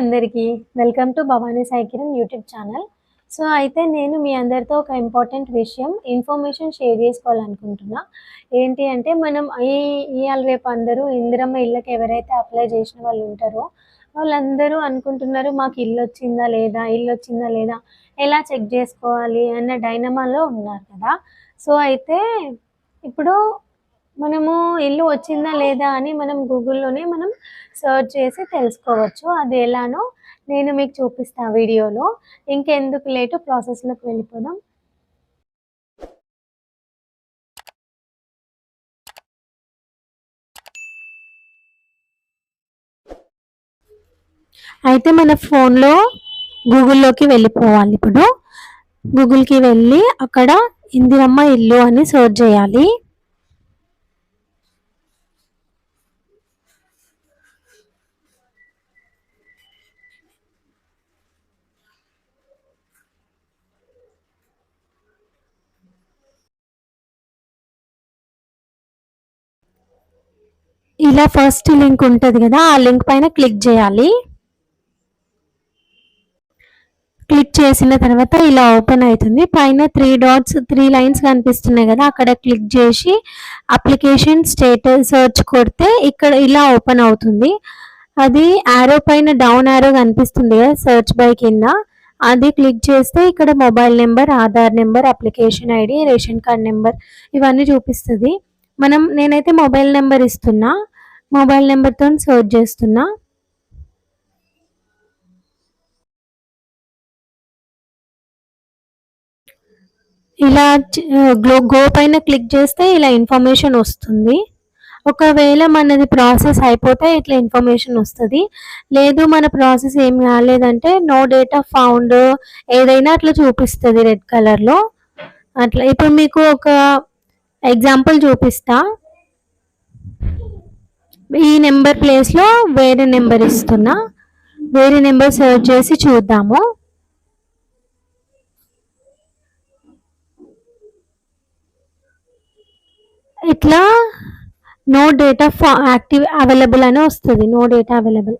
అందరికీ welcome to Bhavani Sai Kiran YouTube channel. So అయితే నేను మీ అందరితో ఒక ఇంపార్టెంట్ విషయం ఇన్ఫర్మేషన్ షేర్ చేసుకోవాలనుకుంటున్నా. ఏంటి అంటే మనం ఇయాల రేపు అందరూ ఇందిరమ్మ ఇళ్ళకి ఎవరైతే అప్లై చేసిన వాళ్ళు ఉంటారో వాళ్ళందరూ అనుకుంటున్నారు మాకు ఇల్లు వచ్చిందా లేదా ఎలా చెక్ చేసుకోవాలి అన్న డైనమాలో ఉన్నారు కదా. సో అయితే ఇప్పుడు మనము ఇల్లు వచ్చిందా లేదా అని మనం గూగుల్లోనే మనం సర్చ్ చేసి తెలుసుకోవచ్చు. అది ఎలానో నేను మీకు చూపిస్తా వీడియోలో. ఇంకెందుకు లేటు ప్రాసెస్లోకి వెళ్ళిపోదాం. అయితే మన ఫోన్లో గూగుల్లోకి వెళ్ళిపోవాలి. ఇప్పుడు గూగుల్కి వెళ్ళి అక్కడ ఇందిరమ్మ ఇల్లు అని సర్చ్ చేయాలి. ఇలా ఫస్ట్ లింక్ ఉంటుంది కదా, ఆ లింక్ పైన క్లిక్ చేయాలి. క్లిక్ చేసిన తర్వాత ఇలా ఓపెన్ అవుతుంది. పైన 3 లైన్స్ కనిపిస్తున్నాయి కదా, అక్కడ క్లిక్ చేసి అప్లికేషన్ స్టేటస్ సర్చ్ కొడితే ఇక్కడ ఇలా ఓపెన్ అవుతుంది. అది యారో పైన డౌన్ యారో కనిపిస్తుంది కదా సర్చ్ బై కింద, అది క్లిక్ చేస్తే ఇక్కడ mobile number, Aadhaar number, application ID, ration card number ఇవన్నీ చూపిస్తుంది. నేనైతే మొబైల్ నెంబర్ ఇస్తున్నా, మొబైల్ నెంబర్తో సర్చ్ చేస్తున్నా. ఇలా గో పైన క్లిక్ చేస్తే ఇలా ఇన్ఫర్మేషన్ వస్తుంది. ఒకవేళ మనది ప్రాసెస్ అయిపోతే ఇట్లా ఇన్ఫర్మేషన్ వస్తుంది. లేదు మన ప్రాసెస్ ఏం కాలేదంటే నో డేటా ఫౌండ్ ఏదైనా అట్లా చూపిస్తుంది రెడ్ కలర్లో. అట్లా ఇప్పుడు మీకు ఒక ఎగ్జాంపుల్ చూపిస్తా. ఈ నెంబర్ ప్లేస్లో వేరే నెంబర్ ఇస్తున్నా, వేరే నెంబర్ సర్చ్ చేసి చూద్దాము. ఇట్లా నో డేటా యాక్టివ్ అవైలబుల్ అని వస్తుంది, నో డేటా అవైలబుల్.